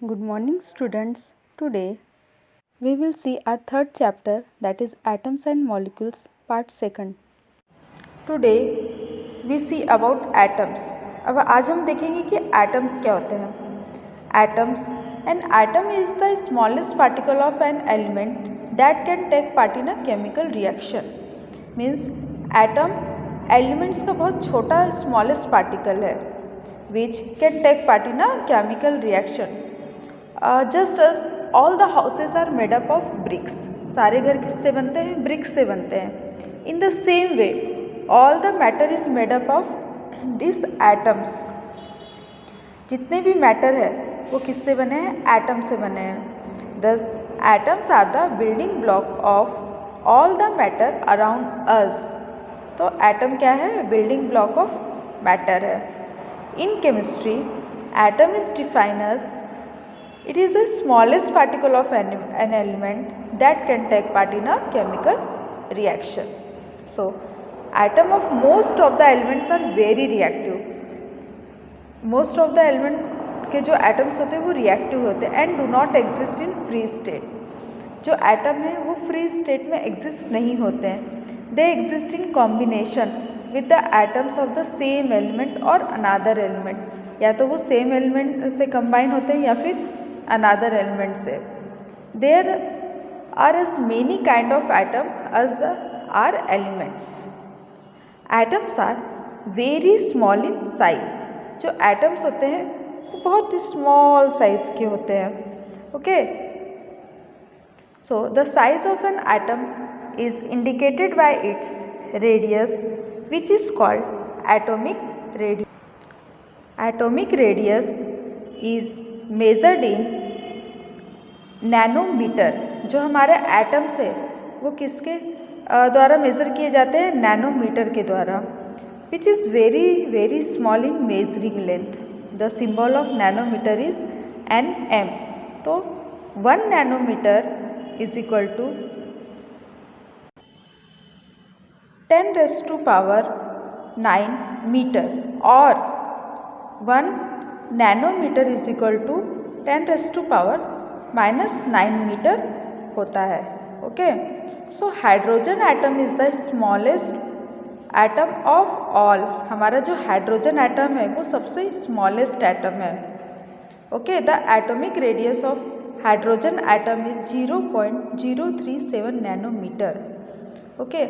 Good morning, students. Today we will see our third chapter, that is Atoms and Molecules, part second. Today we see about atoms. अब आज हम देखेंगे कि atoms क्या होते हैं. Atoms, an atom is the smallest particle of an element that can take part in a chemical reaction. Means atom elements का बहुत छोटा smallest particle है which can take part in a chemical reaction. Just as all the houses are made up of bricks. सारे घर किससे बनते हैं? Bricks से बनते हैं. In the same way all the matter is made up of this atoms. जितने भी मैटर है वो किससे बने हैं? एटम से बने हैं. This atoms are the building block of all the matter around us. तो एटम क्या है? बिल्डिंग ब्लॉक ऑफ मैटर है. In chemistry atom is defined as it is the smallest particle of an element that can take part in a chemical reaction. So, atom of most of the elements are very reactive. Most of the element के जो atoms होते हैं वो reactive होते हैं and do not exist in free state. जो atom है वो free state में exist नहीं होते हैं. They exist in combination with the atoms of the same element or another element. या तो वो same element से combine होते हैं या फिर another element से. There are as many kind of atom as are elements. Atoms are very small in size. जो atoms होते हैं वो बहुत small size के होते हैं. Okay. So the size of an atom is indicated by its radius, which is called atomic radius. Atomic radius is measured in nanometre. जो हमारे एटम्स है वो किसके द्वारा मेज़र किए जाते हैं? नैनोमीटर के द्वारा. Which is very very small in measuring length. The symbol of nanometre is NM. तो 1 nanometre is equal to 10⁻⁹ metre और 1 nanometre is equal to 10⁻⁻⁹ metre होता है. Okay. So hydrogen atom is the smallest atom of all. हमारा जो hydrogen atom है वो सबसे smallest atom है. Okay. The atomic radius of hydrogen atom is 0.037 nanometre. Okay.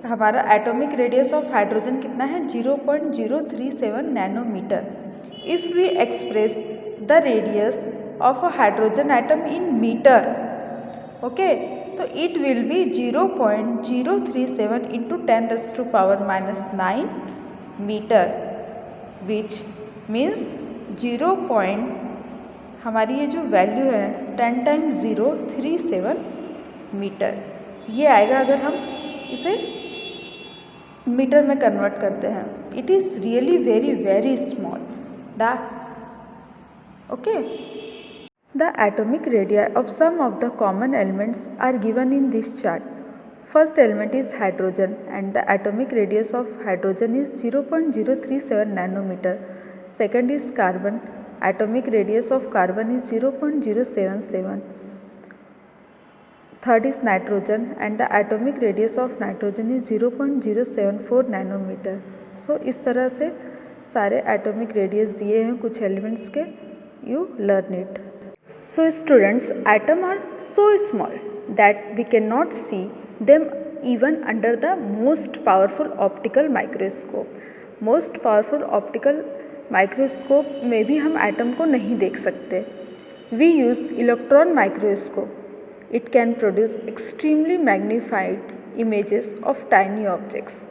हमारा एटॉमिक रेडियस ऑफ हाइड्रोजन कितना है? 0.037 nanometre. If we express the radius of a hydrogen atom in meter, okay, so it will be 0.037 into 10⁻⁹ meter, which means 0. हमारी ये जो value है 10 × 037 metre ये आएगा अगर हम इसे मीटर में कन्वर्ट करते हैं. It is really very very small. The atomic radii of some of the common elements are given in this chart. First element is hydrogen and the atomic radius of hydrogen is 0.037 nanometer. Second is carbon. Atomic radius of carbon is 0.077. Third is nitrogen and the atomic radius of nitrogen is 0.074 nanometer. So इस तरह से सारे atomic radius दिए हैं कुछ elements के. You learn it. So students, atom are so small that we can not see them even under the most powerful optical microscope. Most powerful optical microscope में भी हम एटम को नहीं देख सकते. We use electron microscope. It can produce extremely magnified images of tiny objects.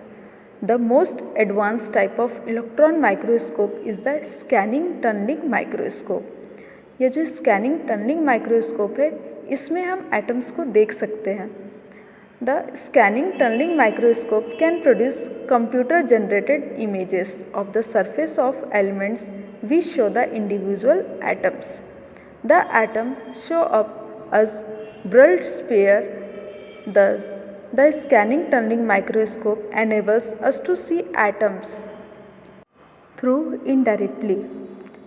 The most advanced type of electron microscope is the scanning tunneling microscope. ये जो scanning tunnelling microscope है इसमें हम एटम्स को देख सकते हैं. The scanning tunneling microscope can produce computer generated images of the surface of elements which show the individual atoms. The atom show up as Bruhl sphere. Thus the scanning tunneling microscope enables us to see atoms through indirectly.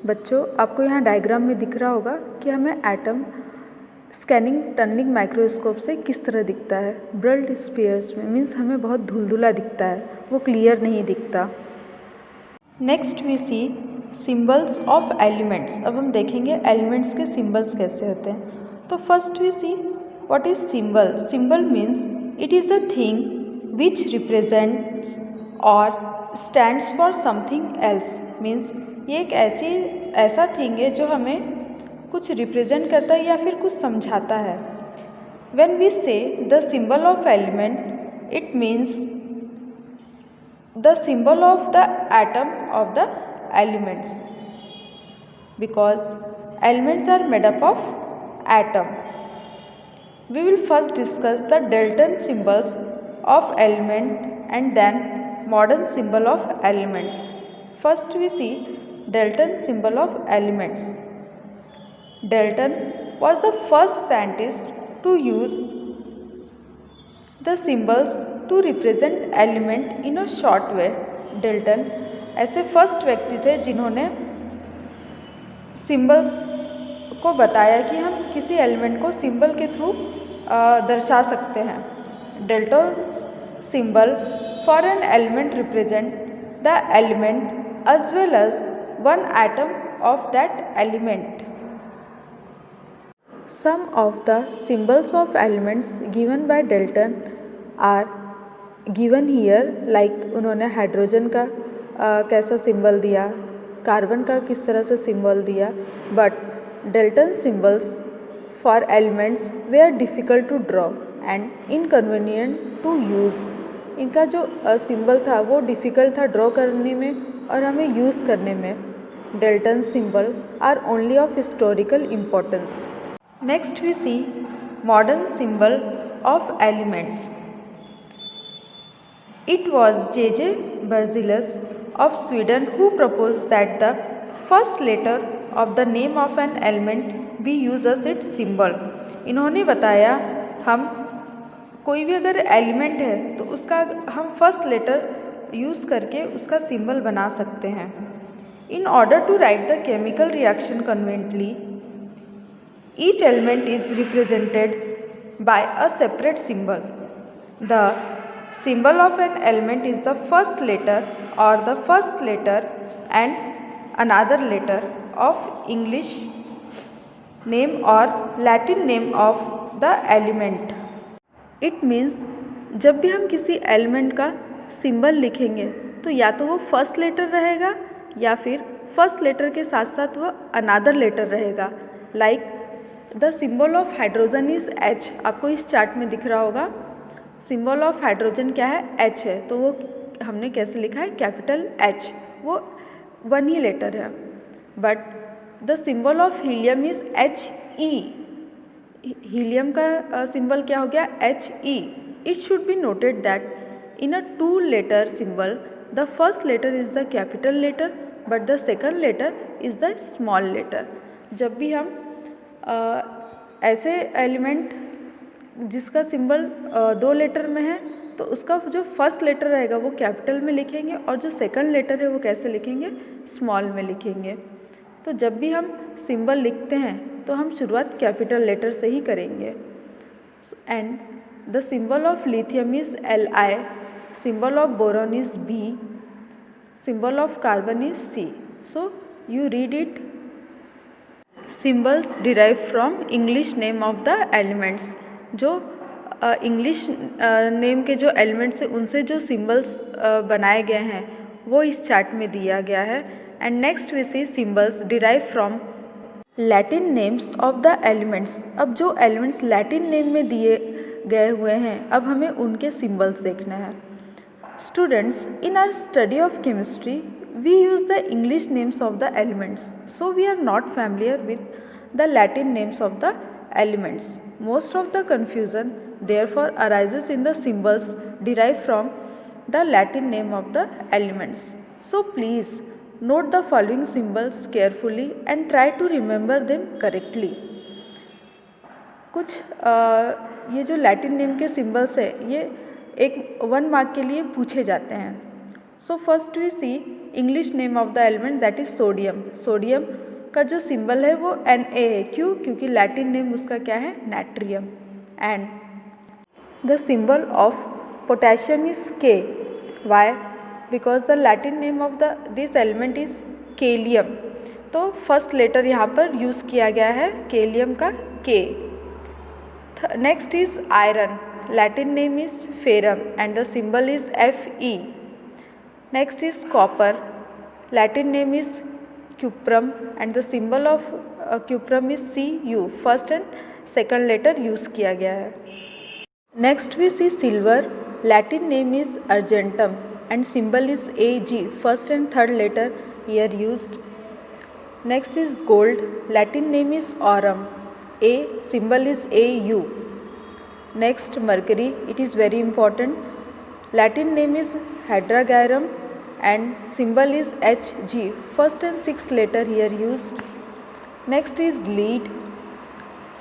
बच्चों, आपको यहाँ diagram में दिख रहा होगा कि हमें atom scanning tunnelling microscope से किस तरह दिखता है। ब्रल्ड स्फीयर्स में मीन्स हमें बहुत धुलधुला दिखता है, वो क्लियर नहीं दिखता। Next we see symbols of elements. अब हम देखेंगे एलिमेंट्स के सिंबल्स कैसे होते हैं। तो first we see what is symbol. Symbol means it is a thing which represents or stands for something else. मीन्स ये एक ऐसा थिंग है जो हमें कुछ रिप्रेजेंट करता है या फिर कुछ समझाता है। When we say the symbol of element, it means the symbol of the atom of the elements, because elements are made up of atom. We will first discuss the Dalton symbols of element and then modern symbol of elements. First we see Dalton symbol of elements. Dalton was the first scientist to use the symbols to represent element in a short way. Dalton ऐसे first व्यक्ति थे जिन्होंने symbols को बताया कि हम किसी element को सिंबल के थ्रू दर्शा सकते हैं। Dalton's symbol for an element represent the element as well as one atom of that element. Some of the symbols of elements given by Dalton are given here, like उन्होंने hydrogen का कैसा symbol दिया, carbon का किस तरह से symbol दिया। But Dalton symbols for elements were difficult to draw and inconvenient to use. इनका जो सिंबल था वो डिफ़िकल्ट था ड्रॉ करने में और हमें यूज़ करने में। Dalton symbol are only of historical importance. Next we see modern symbols of elements. It was J.J. Berzelius of Sweden who proposed that the first letter of the name of an element be used as its symbol. इन्होंने बताया हम कोई भी अगर element है तो उसका हम फर्स्ट लेटर यूज़ करके उसका सिंबल बना सकते हैं। In order to write the chemical reaction conveniently, each element is represented by a separate symbol. The symbol of an element is the first letter or the first letter and another letter of English name or Latin name of the element. It means जब भी हम किसी element का symbol लिखेंगे तो या तो वो फर्स्ट लेटर रहेगा या फिर फर्स्ट लेटर के साथ साथ वह अनादर लेटर रहेगा। Like the symbol of hydrogen is H। आपको इस चार्ट में दिख रहा होगा सिंबल ऑफ हाइड्रोजन क्या है, H है। तो वो हमने कैसे लिखा है, कैपिटल H, वो वन ही लेटर है। But the symbol of helium is HE। Helium का सिंबल क्या हो गया, HE। It should be noted that in a two letter symbol the first letter is the capital letter but the second letter is the small letter. जब भी हम ऐसे element जिसका symbol दो लेटर में है तो उसका जो फर्स्ट लेटर रहेगा वो कैपिटल में लिखेंगे और जो सेकंड लेटर है वो कैसे लिखेंगे, स्मॉल में लिखेंगे। तो जब भी हम सिंबल लिखते हैं तो हम शुरुआत कैपिटल लेटर से ही करेंगे। And the symbol of lithium is Li, symbol of boron is B, symbol of carbon is C. So you read it. Symbols derived from English name of the elements. जो English name के जो elements हैं उनसे जो symbols बनाए गए हैं वो इस चार्ट में दिया गया है। And next we see symbols derive from Latin names of the elements. अब जो एलिमेंट्स लैटिन नेम में दिए गए हुए हैं अब हमें उनके सिम्बल्स देखना है। Students, in our study of chemistry, we use the English names of the elements, so we are not familiar with the Latin names of the elements. Most of the confusion therefore arises in the symbols derived from the Latin name of the elements. So please note the following symbols carefully and try to remember them correctly. कुछ ये जो Latin name के symbols है ये एक 1 mark के लिए पूछे जाते हैं। So first we see English name of the element that is sodium. Sodium का जो सिंबल है वो Na है। क्यों? क्योंकि लैटिन नेम उसका क्या है? Natrium. And the symbol of potassium is K। Why? Because the Latin name of this element is kalium. तो फर्स्ट लेटर यहाँ पर यूज़ किया गया है केलियम का K। Next is iron. Latin name is ferrum and the symbol is Fe। Next is copper. Latin name is cuprum and the symbol of cuprum is Cu। First and second letter use किया गया है। Next we see silver. Latin name is argentum and symbol is Ag। First and third letter here used. Next is gold. Latin name is aurum. A symbol is Au. Next mercury. It is very important. Latin name is hydrargyrum and symbol is Hg. First and sixth letter here used. Next is lead.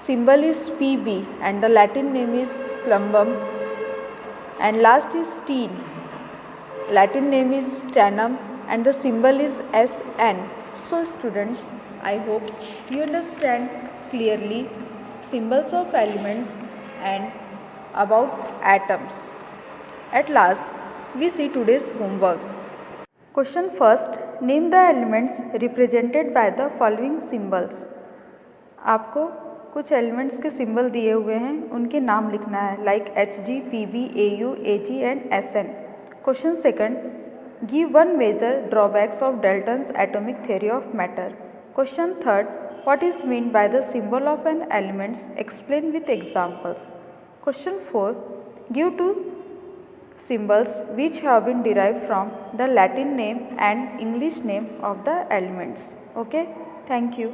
Symbol is Pb and the Latin name is plumbum. And last is tin. Latin name is stannum and the symbol is Sn. So students, I hope you understand clearly symbols of elements and about atoms. At last, we see today's homework. Question first, name the elements represented by the following symbols. आपको कुछ elements के symbol दिए हुए हैं, उनके नाम लिखना है, like Hg, Pb, Au, Ag and Sn. Question second, give one major drawbacks of Dalton's atomic theory of matter. Question third, what is meant by the symbol of an element? Explain with examples. Question 4, give two symbols which have been derived from the Latin name and English name of the elements. Okay, thank you.